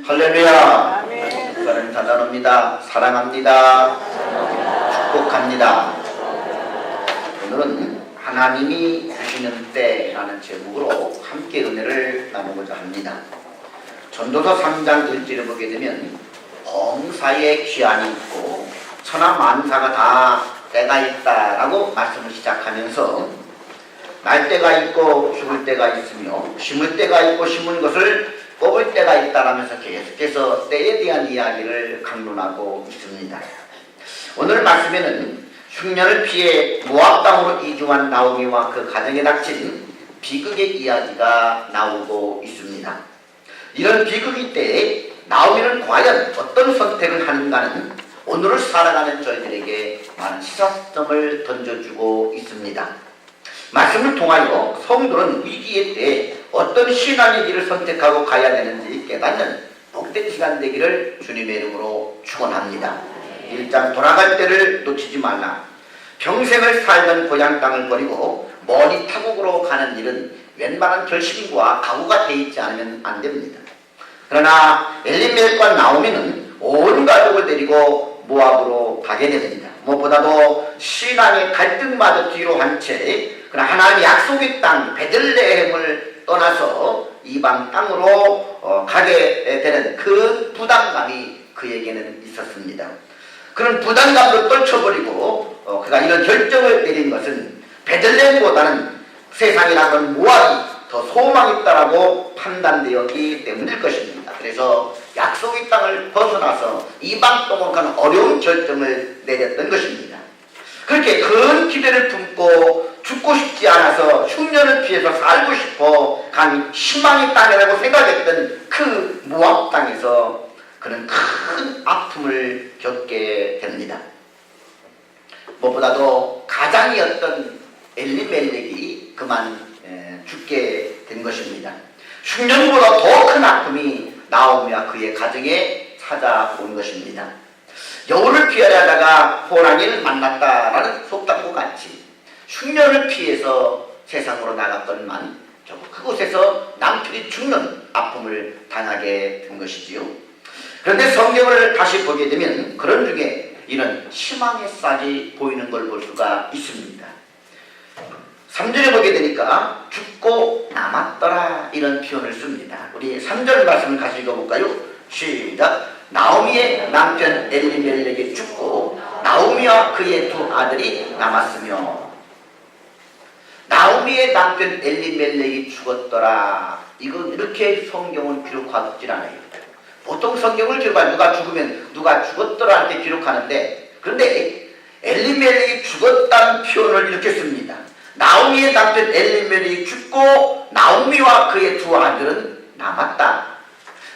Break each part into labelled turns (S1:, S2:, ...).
S1: 할렐루야. 저는 단단합니다. 사랑합니다. 축복합니다. 오늘은 하나님이 주시는 때라는 제목으로 함께 은혜를 나누고자 합니다. 전도서 3장 1절을 보게 되면 범사에 귀환이 있고 천하 만사가 다 때가 있다라고 말씀을 시작하면서 날 때가 있고 죽을 때가 있으며 심을 때가 있고 심은 것을 뽑을 때가 있다라면서 계속해서 때에 대한 이야기를 강론하고 있습니다. 오늘 말씀에는 흉년을 피해 모압 땅으로 이주한 나오미와 그 가정에 닥친 비극의 이야기가 나오고 있습니다. 이런 비극의 때에 나오미는 과연 어떤 선택을 하는가는 오늘을 살아가는 저희들에게 많은 시사점을 던져주고 있습니다. 말씀을 통하여 성도는 위기의 때에 어떤 신앙의 길을 선택하고 가야 되는지 깨닫는 복된 시간 되기를 주님의 이름으로 축원합니다. 1장 돌아갈 때를 놓치지 말라. 평생을 살던 고향 땅을 버리고 멀리 타국으로 가는 일은 웬만한 결심과 각오가 돼 있지 않으면 안 됩니다. 그러나 엘리멜렉과 나오미는 온 가족을 데리고 모압으로 가게 됩니다. 무엇보다도 신앙의 갈등마저 뒤로 한 채 그러나 하나님의 약속의 땅 베들레헴을 떠나서 이방 땅으로 가게 되는 그 부담감이 그에게는 있었습니다. 그런 부담감을 떨쳐버리고 그가 이런 결정을 내린 것은 베들레헴보다는 세상이라는 모압이 더 소망이 있다라고 판단되었기 때문일 것입니다. 그래서 약속의 땅을 벗어나서 이방 땅으로 가는 어려운 결정을 내렸던 것입니다. 그렇게 큰 기대를 품고 죽고 싶지 않아서 흉년을 피해서 살고 싶어 간 희망의 땅이라고 생각했던 그 모압 땅에서 그는 큰 아픔을 겪게 됩니다. 무엇보다도 가장이었던 엘리멜렉이 그만 죽게 된 것입니다. 흉년보다 더 큰 아픔이 나오미와 그의 가정에 찾아온 것입니다. 여우를 피하려다가 호랑이를 만났다라는 속담과 같이 흉년을 피해서 세상으로 나갔건만 결국 그곳에서 남편이 죽는 아픔을 당하게 된 것이지요. 그런데 성경을 다시 보게 되면 그런 중에 이런 희망의 싹이 보이는 걸 볼 수가 있습니다. 3절에 보게 되니까 죽고 남았더라 이런 표현을 씁니다. 우리 3절 말씀을 같이 읽어볼까요? 시작! 나오미의 남편 엘리멜렉이 죽고 나오미와 그의 두 아들이 남았으며 나오미의 남편 엘리멜렉이 죽었더라. 이건 이렇게 성경을 기록하고 있질 않아요. 보통 성경을 기록하면 누가 죽으면 누가 죽었더라 이렇게 기록하는데 그런데 엘리멜렉이 죽었다는 표현을 이렇게 씁니다. 나오미의 남편 엘리멜렉이 죽고 나오미와 그의 두 아들은 남았다.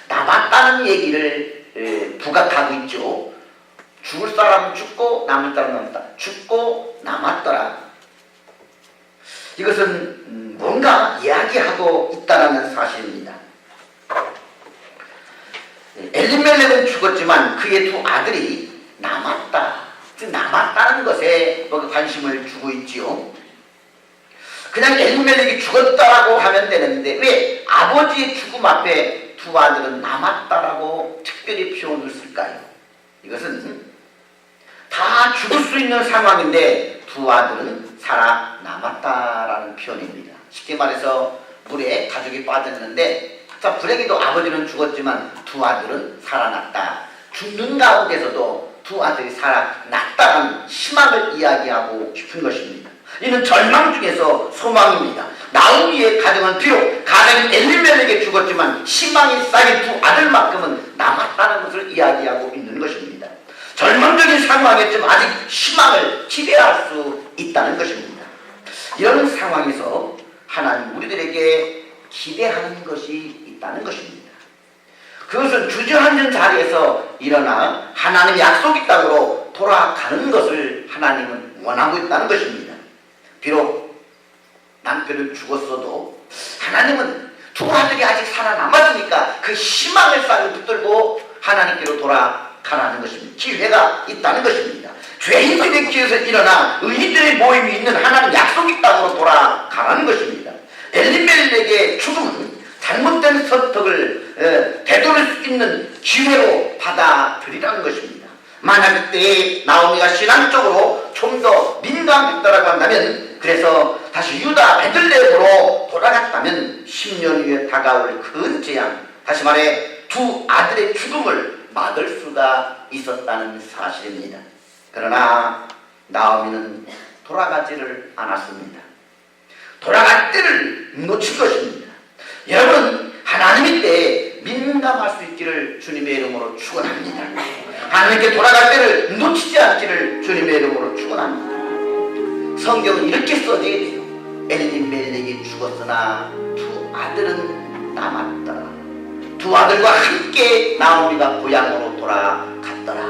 S1: 남았다는 얘기를 부각하고 있죠. 죽을 사람은 죽고 남을 사람은 남았다. 죽고 남았더라. 이것은 뭔가 이야기하고 있다는 사실입니다. 엘리멜렉은 죽었지만 그의 두 아들이 남았다. 즉 남았다는 것에 관심을 주고 있지요. 그냥 엘리멜렉이 죽었다라고 하면 되는데 왜 아버지의 죽음 앞에 두 아들은 남았다라고 특별히 표현을 쓸까요? 이것은 다 죽을 수 있는 상황인데 두 아들은 살아남았다라는 표현입니다. 쉽게 말해서 물에 가족이 빠졌는데 자 불행히도 아버지는 죽었지만 두 아들은 살아났다. 죽는 가운데서도 두 아들이 살아났다는 희망을 이야기하고 싶은 것입니다. 이는 절망 중에서 소망입니다. 나오미의 가정은 비록 가정인 엘리멜렉에 죽었지만 희망이 쌓인 두 아들만큼은 남았다는 것을 이야기하고 있는 것입니다. 절망적인 상황이었지만 아직 희망을 기대할 수 있다는 것입니다. 이런 상황에서 하나님 우리들에게 기대하는 것이 있다는 것입니다. 그것은 주저앉은 자리에서 일어나 하나님의 약속의 땅으로 돌아가는 것을 하나님은 원하고 있다는 것입니다. 비록 남편은 죽었어도 하나님은 두 아들이 아직 살아남았으니까 그 희망의 싹을 붙들고 하나님께로 돌아가라는 것입니다. 기회가 있다는 것입니다. 죄인들의 길에서 일어나 의인들의 모임이 있는 하나님 약속의 땅으로 돌아가라는 것입니다. 엘리멜렉의 죽음은 잘못된 선택을 되돌릴 수 있는 기회로 받아들이라는 것입니다. 만약 그때 나오미가 신앙적으로 좀 더 민감했다라고 한다면, 그래서 다시 유다 베들레헴으로 돌아갔다면 10년 후에 다가올 큰 재앙, 다시 말해 두 아들의 죽음을 막을 수가 있었다는 사실입니다. 그러나 나오미는 돌아가지를 않았습니다. 돌아갈 때를 놓친 것입니다. 여러분, 하나님의 때에 민감할 수 있기를 주님의 이름으로 축원합니다. 하나님께 돌아갈 때를 놓치지 않기를 주님의 이름으로 축원합니다. 성경은 이렇게 써져 있어요. 엘리멜렉이 죽었으나 두 아들은 남았더라. 두 아들과 함께 나오미가 고향으로 돌아갔더라.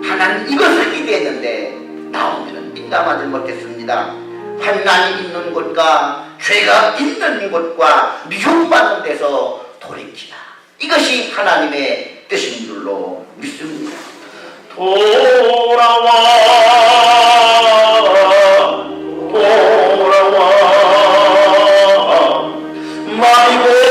S1: 하나님 이것을 기대했는데 나오미는 민감하지 못했습니다. 환난이 있는 곳과 죄가 있는 곳과 미움받는 데서 돌이키라. 이것이 하나님의 뜻인 줄로 믿습니다. 돌아와 마이고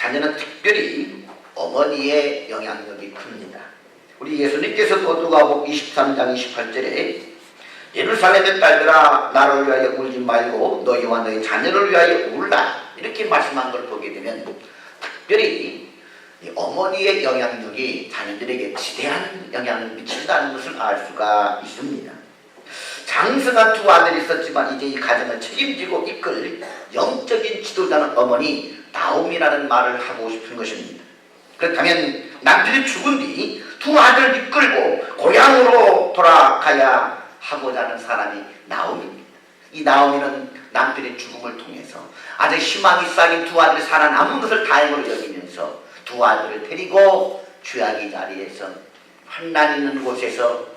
S1: 자녀는 특별히 어머니의 영향력이 큽니다. 우리 예수님께서도 누가복음 23장 28절에 예루살렘의 딸들아 나를 위하여 울지 말고 너희와 너희 자녀를 위하여 울라 이렇게 말씀한 걸 보게 되면 특별히 이 어머니의 영향력이 자녀들에게 지대한 영향을 미친다는 것을 알 수가 있습니다. 장성한 두 아들이 있었지만 이제 이 가정을 책임지고 이끌 영적인 지도자는 어머니 나옴이라는 말을 하고 싶은 것입니다. 그렇다면 남편이 죽은 뒤 두 아들을 이끌고 고향으로 돌아가야 하고자 하는 사람이 나옴입니다. 이 나옴이는 남편의 죽음을 통해서 아직 희망이 쌓인 두 아들이 살아남은 것을 다행으로 여기면서 두 아들을 데리고 죄악의 자리에서 환난 있는 곳에서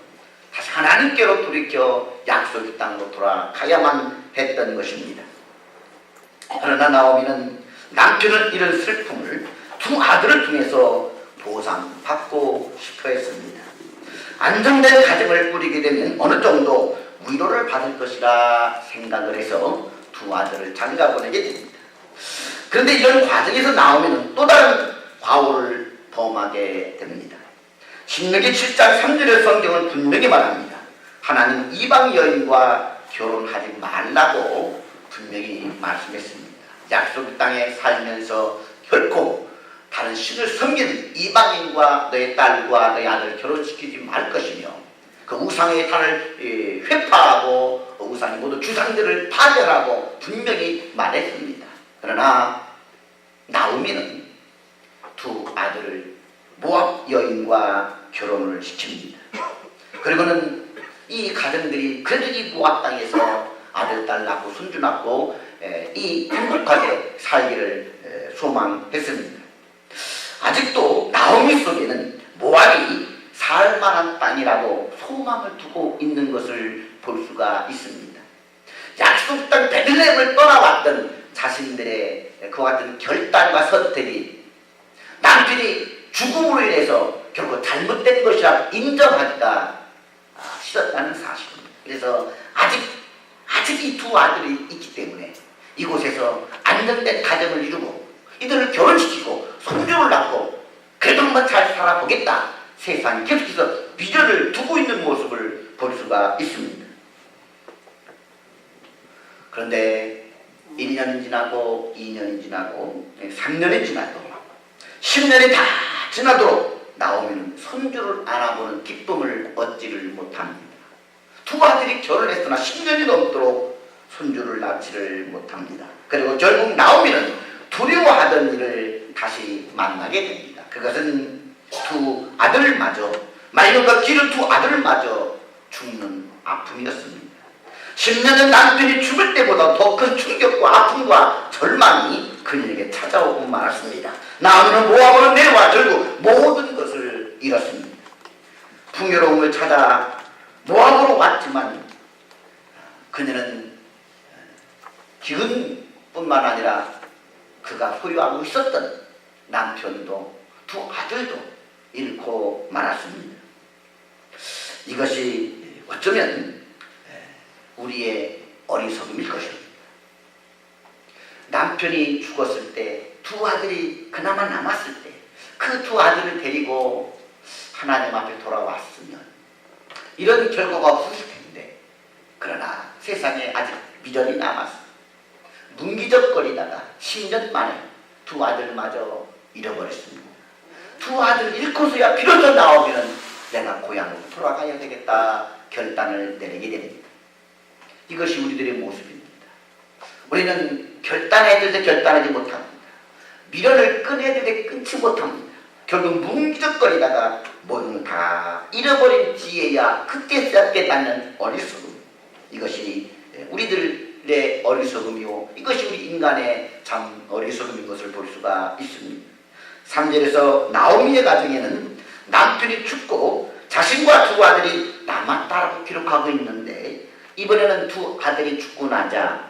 S1: 다시 하나님께로 돌이켜 약속의 땅으로 돌아가야만 했던 것입니다. 그러나 나오미는 남편은 이런 슬픔을 두 아들을 통해서 보상받고 싶어 했습니다. 안정된 가정을 꾸리게 되면 어느 정도 위로를 받을 것이라 생각을 해서 두 아들을 장가 보내게 됩니다. 그런데 이런 과정에서 나오면 또 다른 과오를 범하게 됩니다. 신명기 7장 3절의 성경은 분명히 말합니다. 하나님 이방 여인과 결혼하지 말라고 분명히 말씀했습니다. 약속 땅에 살면서 결코 다른 신을 섬기는 이방인과 너의 딸과 너의 아들을 결혼시키지 말 것이며 그 우상의 탈을 회파하고 우상의 모든 주상들을 파멸하고 분명히 말했습니다. 그러나 나오미는 두 아들을 모압 여인과 결혼을 시킵니다. 그리고는 이 가정들이 그래도 이 모압 땅에서 아들, 딸 낳고 손주 낳고 이 행복하게 살기를 소망했습니다. 아직도 나오미 속에는 모압이 살만한 땅이라고 소망을 두고 있는 것을 볼 수가 있습니다. 약속 땅 베들레헴을 떠나왔던 자신들의 그와 같은 결단과 선택이 남편이 죽음으로 인해서 결국 잘못된 것이라 인정하기가 싫었다는 사실입니다. 그래서 아직 이 두 아들이 있기 때문에 이곳에서 안정된 가정을 이루고 이들을 결혼시키고 손주를 낳고 그래도 한번 잘 살아보겠다. 세상에 계속해서 미련을 두고 있는 모습을 볼 수가 있습니다. 그런데 1년이 지나고 2년이 지나고 3년이 지나도 10년이 다 지나도록 나오미는 손주를 안아보는 기쁨을 얻지를 못합니다. 두 아들이 결혼했으나 10년이 넘도록 손주를 낳지를 못합니다. 그리고 결국 나오미는 두려워하던 일을 다시 만나게 됩니다. 그것은 두 아들마저 말년과 기른 두 아들마저 죽는 아픔이었습니다. 10년은 남편이 죽을 때보다 더 큰 충격과 아픔과 절망이 그녀에게 찾아오고 말았습니다. 나오미는 모압으로 내려와 결국 모든 것을 잃었습니다. 풍요로움을 찾아 모압으로 왔지만 그녀는 기근뿐만 아니라 그가 소유하고 있었던 남편도 두 아들도 잃고 말았습니다. 이것이 어쩌면 우리의 어리석음일 것입니다. 남편이 죽었을 때 두 아들이 그나마 남았을 때 그 두 아들을 데리고 하나님 앞에 돌아왔으면 이런 결과가 없을 텐데 그러나 세상에 아직 미련이 남았어. 문기적거리다가 10년 만에 두 아들마저 잃어버렸습니다. 두 아들을 잃고서야 비로소 나오면 내가 고향으로 돌아가야 되겠다 결단을 내리게 됩니다. 이것이 우리들의 모습입니다. 우리는 결단해야 될 때 결단하지 못합니다. 미련을 끊어야 될 때 끊지 못합니다. 결국 문기적거리다가 모든 다 잃어버린 뒤에야 그때서야 깨닫는 어리석음. 이것이 우리들의 어리석음이요 이것이 우리 인간의 참 어리석음인 것을 볼 수가 있습니다. 3절에서 나오미의 가정에는 남편이 죽고 자신과 두 아들이 남았다라고 기록하고 있는데 이번에는 두 아들이 죽고 나자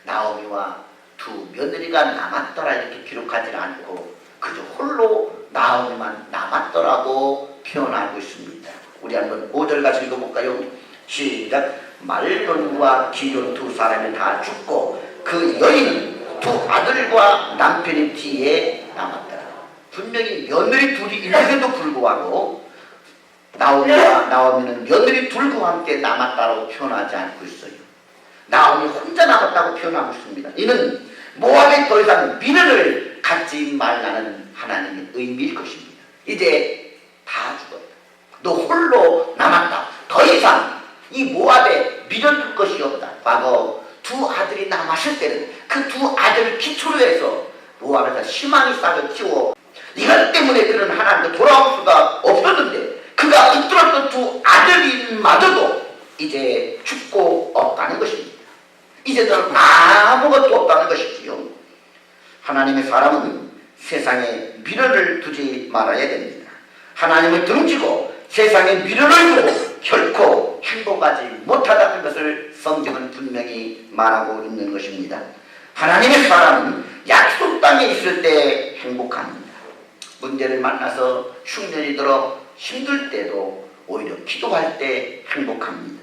S1: 나오미와 두 며느리가 남았더라 이렇게 기록하지 않고 그저 홀로 나오미만 남았더라고 표현하고 있습니다. 우리 한번 5절 같이 읽어볼까요? 시작. 말론과 기존 두 사람이 다 죽고 그 여인은 두 아들과 남편이 뒤에 남았더라. 분명히 며느리 둘이 있는데도 불구하고 나오미는 며느리 둘과 함께 남았다고 표현하지 않고 있어요. 나오미 혼자 남았다고 표현하고 있습니다. 이는 모압에 더 이상 미련을 갖지 말라는 하나님의 의미일 것입니다. 이제 다 죽었다. 너 홀로 남았다. 더 이상 이 모압에 미련 둘 것이 없다. 과거 두 아들이 남았을 때는 그 두 아들을 기초로 해서 모압에서 희망이 싹을 틔워 이것 때문에 그는 하나님께 돌아올 수가 없었는데 그가 붙들었던 두 아들이마저도 이제 죽고 없다는 것입니다. 이제는 아무것도 없다는 것이지요. 하나님의 사람은 세상에 미련을 두지 말아야 됩니다. 하나님을 등지고 세상에 미련을 두고 결코 행복하지 못하다는 것을 성경은 분명히 말하고 있는 것입니다. 하나님의 사람은 약속 땅에 있을 때 행복합니다. 문제를 만나서 흉년이 들어 힘들 때도 오히려 기도할 때 행복합니다.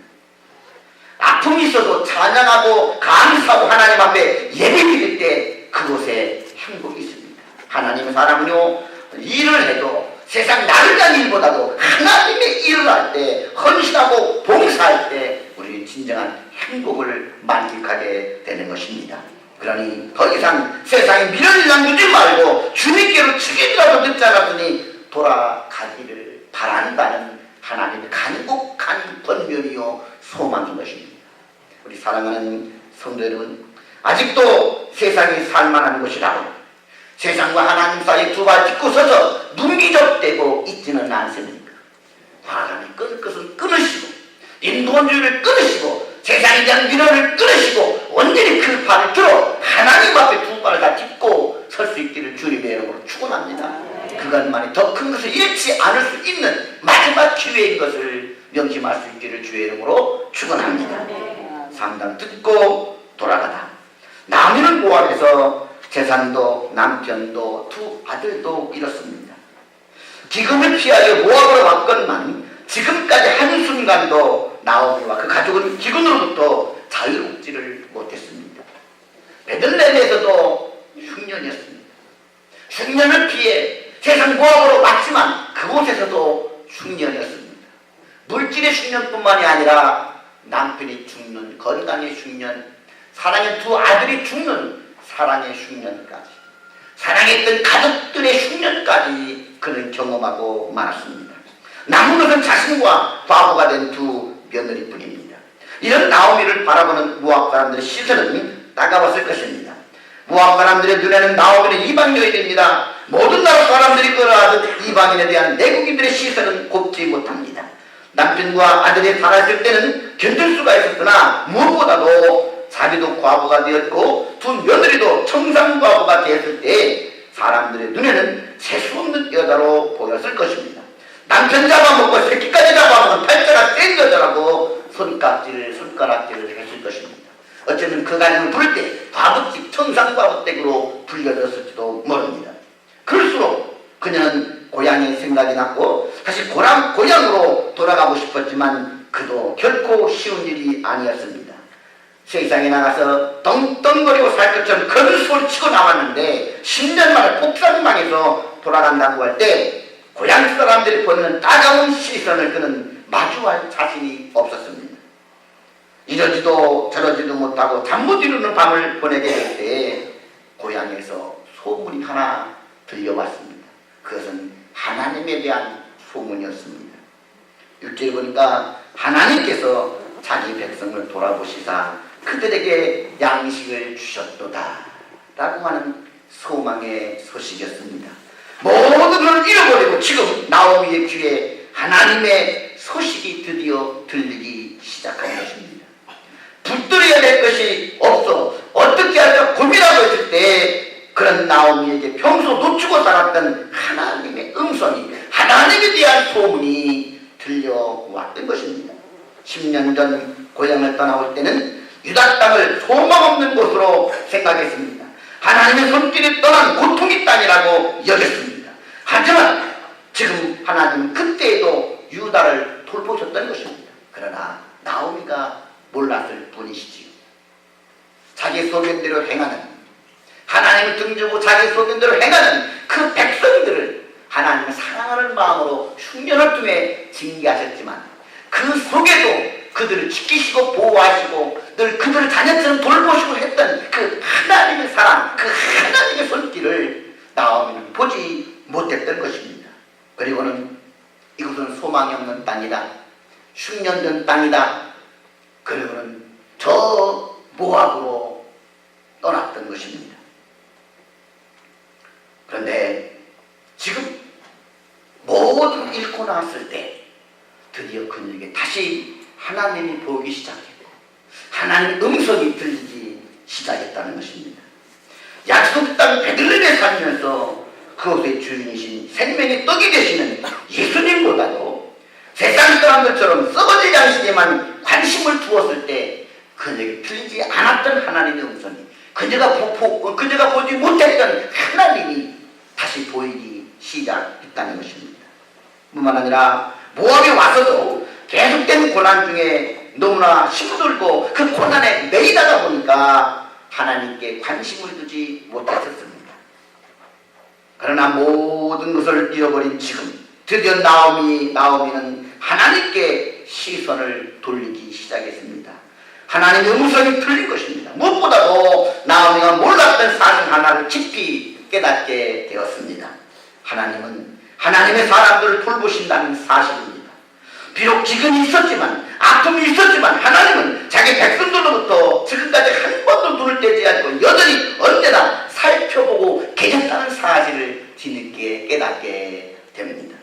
S1: 아픔이 있어도 찬양하고 감사하고 하나님 앞에 예배드릴 때 그 그곳에 행복이 있습니다. 하나님의 사람은요, 일을 해도 세상 나를 위한 일보다도 하나님의 일을 할 때, 헌신하고 봉사할 때 우리는 진정한 행복을 만끽하게 되는 것입니다. 그러니 더 이상 세상에 미련을 남기지 말고 주님께로 책임이라도 듣지 않았더니 돌아가기를 바란다는 하나님의 간곡한 권면이요 소망인 것입니다. 우리 사랑하는 성도 여러분, 아직도 세상이 살만한 곳이라고 세상과 하나님 사이 두 발 짚고 서서 눈기적대고 있지는 않습니까? 하나님이 끊을 것은 끊으시고 인본주의를 끊으시고 세상에 대한 미련을 끊으시고 온전히 그 발을 들어 하나님 앞에 두 발을 다 짚고 설 수 있기를 주님의 이름으로 축원합니다. 그것만이 더 큰 것을 잃지 않을 수 있는 마지막 기회인 것을 명심할 수 있기를 주의 이름으로 축원합니다. 3장 듣고 돌아가다. 나무는 모압에서 재산도 남편도 두 아들도 잃었습니다. 기근을 피하여 모압으로 왔건만 지금까지 한순간도 나오미와 그 가족은 기근으로부터 자유롭지를 못했습니다. 베들레헴에서도 흉년이었습니다. 흉년을 피해 세상 모압으로 왔지만 그곳에서도 흉년이었습니다. 물질의 흉년뿐만이 아니라 남편이 죽는 건강의 흉년, 사랑의 두 아들이 죽는 사랑의 흉년까지, 사랑했던 가족들의 흉년까지 그는 경험하고 말았습니다. 남은 것은 자신과 바보가 된 두 며느리뿐입니다. 이런 나오미를 바라보는 모압 사람들의 시선은 따가웠을 것입니다. 모압 사람들의 눈에는 나오미는 이방 여인입니다. 모든 나라 사람들이 끌어안은 이방인에 대한 내국인들의 시선은 곱지 못합니다. 남편과 아들이 살았을 때는 견딜 수가 있었으나 무엇보다도 자기도 과부가 되었고 두 며느리도 청산과부가 되었을 때 사람들의 눈에는 재수없는 여자로 보였을 것입니다. 남편 잡아먹고 새끼까지 잡아먹은 팔자가 센 여자라고 손가락질을 했을 것입니다. 어쩌면 그 가정을 부를 때 과부집 청산과부댁으로 불려졌을지도 모릅니다. 그럴수록 그녀는 고향이 생각이 났고 사실 고향으로 돌아가고 싶었지만 그도 결코 쉬운 일이 아니었습니다. 세상에 나가서 떵떵거리고 살 것처럼 큰 소리 치고 나왔는데 10년 만에 폭삭망해서 돌아간다고 할 때 고향 사람들이 보는 따가운 시선을 그는 마주할 자신이 없었습니다. 이러지도 저러지도 못하고 잠 못 이루는 밤을 보내게 될 때 고향에서 소문이 하나 들려왔습니다. 그것은 하나님에 대한 소문이었습니다. 6절에 보니까 하나님께서 자기 백성을 돌아보시사 그들에게 양식을 주셨도다 라고 하는 소망의 소식이었습니다. 모든 걸 잃어버리고 지금 나오미의 귀에 하나님의 소식이 드디어 들리기 시작한 것입니다. 붙들어야 될 것이 없어 어떻게 할까 고민하고 있을 때 그런 나오미에게 평소 놓치고 살았던 하나님의 음성이, 하나님에 대한 소문이 들려왔던 것입니다. 10년 전 고향을 떠나올 때는 유다 땅을 소망 없는 곳으로 생각했습니다. 하나님의 손길이 떠난 고통의 땅이라고 여겼습니다. 하지만 지금 하나님은 그때에도 유다를 돌보셨던 것입니다. 그러나 나오미가 몰랐을 뿐이시지요. 자기 소견대로 행하는, 하나님을 등지고 자기 소견대로 행하는 그 백성들을 하나님은 사랑하는 마음으로 흉년을 통해 징계하셨지만 그 속에도 그들을 지키시고 보호하시고 늘 그들을 자녀처럼 돌보시고 했던 그 하나님의 사랑, 그 하나님의 손길을 나오미는 보지 못했던 것입니다. 그리고는 이곳은 소망이 없는 땅이다, 흉년된 땅이다, 그리고는 저 모압으로 떠났던 것입니다. 그런데 지금 모든 잃고 나왔을 때 드디어 그녀에게 다시 하나님이 보이기 시작했고 하나님의 음성이 들리기 시작했다는 것입니다. 약속 땅 베들레헴에 살면서 그곳의 주인이신 생명의 떡이 되시는 예수님보다도 세상 사람들처럼 썩어질 양식에만 관심을 두었을 때 그녀에게 들리지 않았던 하나님의 음성이, 그녀가 보지 못했던 하나님이 다시 보이기 시작했다는 것입니다. 뿐만 아니라 모압에 와서도 계속된 고난 중에 너무나 힘들고 그 고난에 매이다가 보니까 하나님께 관심을 두지 못했었습니다. 그러나 모든 것을 잃어버린 지금 드디어 나오미는 하나님께 시선을 돌리기 시작했습니다. 하나님의 음성이 들린 것입니다. 무엇보다도 나오미가 몰랐던 사실 하나를 깊이 깨닫게 되었습니다. 하나님은 하나님의 사람들을 돌보신다는 사실입니다. 비록 지금이 있었지만, 아픔이 있었지만 하나님은 자기 백성들로부터 지금까지 한 번도 눈을 떼지 않고 여전히 언제나 살펴보고 계셨다는 사실을 뒤늦게 깨닫게 됩니다.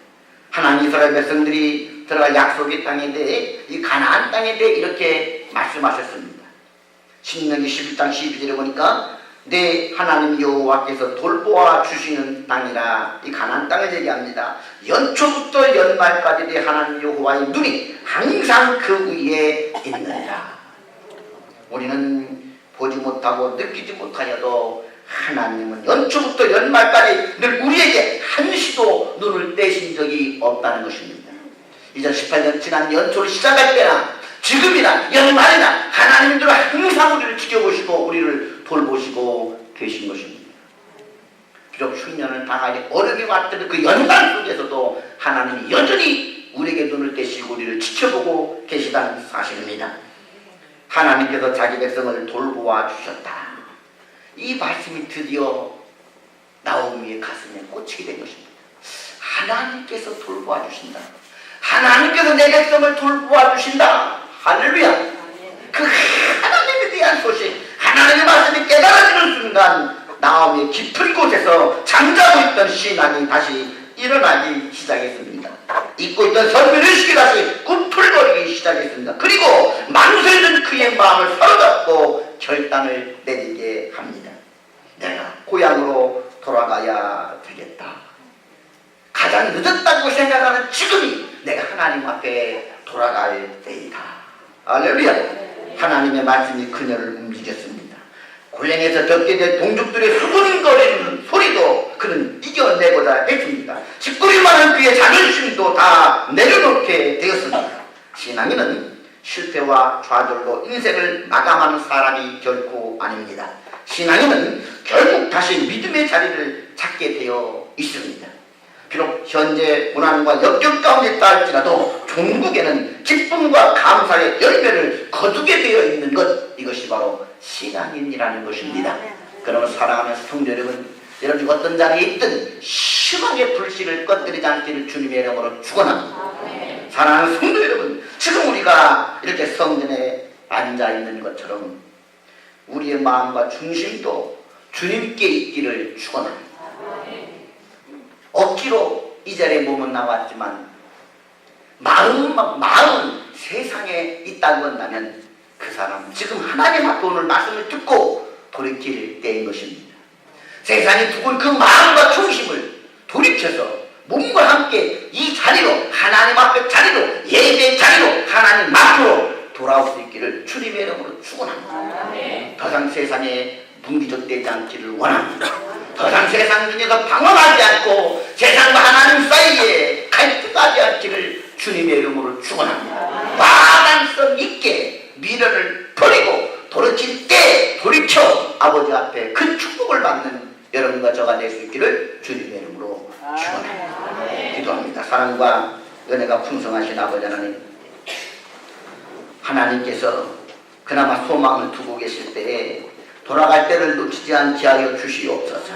S1: 하나님 이스라엘 백성들이 들어갈 약속의 땅에 대해, 이 가나안 땅에 대해 이렇게 말씀하셨습니다. 신명기 11장 12절에 보니까 내 하나님 여호와께서 돌보아 주시는 땅이라, 이 가나안 땅을 얘기합니다. 연초부터 연말까지 내 하나님 여호와의 눈이 항상 그 위에 있느니라. 우리는 보지 못하고 느끼지 못하여도 하나님은 연초부터 연말까지 늘 우리에게 한시도 눈을 떼신 적이 없다는 것입니다. 2018년 지난 연초를 시작할 때나 지금이나 연말이나 하나님은 늘 항상 우리를 지켜보시고 우리를 돌보시고 계신 것입니다. 비록 흉년을 당하니 어려움이 왔던 그 연말 속에서도 하나님이 여전히 우리에게 눈을 떼시고 우리를 지켜보고 계시다는 사실입니다. 하나님께서 자기 백성을 돌보아 주셨다. 이 말씀이 드디어 나오미의 가슴에 꽂히게 된 것입니다. 하나님께서 돌보아 주신다. 하나님께서 내 백성을 돌보아 주신다. 할렐루야. 그 하나님에 대한 소식, 하나님의 말씀이 깨달아지는 순간 나오미의 깊은 곳에서 잠자고 있던 신앙이 다시 일어나기 시작했습니다. 잊고 있던 선민의식이 다시 꿈틀거리기 시작했습니다. 그리고 만세는 그의 마음을 사로잡고 결단을 내리게 합니다. 내가 고향으로 돌아가야 되겠다. 가장 늦었다고 생각하는 지금이 내가 하나님 앞에 돌아갈 때이다. 할렐루야. 하나님의 말씀이 그녀를 움직였습니다. 고향에서 겪게 될 동족들의 수군거리는 소리도 그는 이겨내고자 했습니다. 짓거릴 만한 그의 자존심도 다 내려놓게 되었습니다. 신앙인은 실패와 좌절로 인생을 마감하는 사람이 결코 아닙니다. 신앙인은 결국 다시 믿음의 자리를 찾게 되어 있습니다. 비록 현재 고난과 역경 가운데 있다 할지라도 종국에는 기쁨과 감사의 열매를 거두게 되어 있는 것, 이것이 바로 신앙인이라는 것입니다. 그러면 사랑하는 성도 여러분, 여러분 어떤 자리에 있든 희망의 불씨를 꺼뜨리지 않기를 주님의 이름으로 축원합니다. 사랑하는 성도 여러분, 지금 우리가 이렇게 성전에 앉아있는 것처럼 우리의 마음과 중심도 주님께 있기를 축원합니다. 억지로 이 자리에 몸은 나왔지만 마음은 세상에 있다고 한다면 그 사람은 지금 하나님 앞에 오늘 말씀을 듣고 돌이킬 때인 것입니다. 세상에 두고 그 마음과 중심을 돌이켜서 몸과 함께 이 자리로, 하나님 앞에 자리로, 예배의 자리로, 하나님 앞으로 돌아올 수 있기를 주님의 이름으로 축원합니다. 더 이상 세상에 문기적되지 않기를 원합니다. 더 이상 세상 중에서 방황하지 않고 세상과 하나님 사이에 갈등하지 않기를 주님의 이름으로 축원합니다. 마음성 있게 미련을 버리고 돌이킬 때 돌이켜 아버지 앞에 큰 축복을 받는 여러분과 저가 될 수 있기를 주님의 이름으로 축원합니다. 기도합니다. 사랑과 은혜가 풍성하신 아버지 하나님, 하나님께서 그나마 소망을 두고 계실 때에 돌아갈 때를 놓치지 않게 하여 주시옵소서.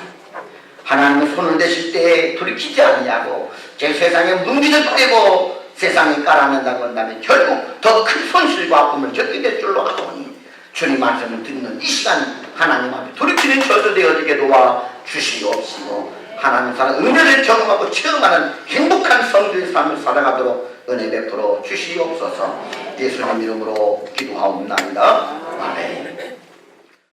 S1: 하나님의 손을 대실 때에 돌이키지 않냐고 제 세상에 문기적되고 세상에 깔아낸다고 한다면 결국 더 큰 손실과 아픔을 겪게 될 줄로 아오니 주님 말씀을 듣는 이 시간 하나님 앞에 돌이키는 저도 되어지게 도와 주시옵시고 하나님 사랑 은혜를 경험하고 체험하는 행복한 성도의 삶을 살아가도록 은혜 베풀어 주시옵소서. 예수님 이름으로 기도하옵나이다. 아멘.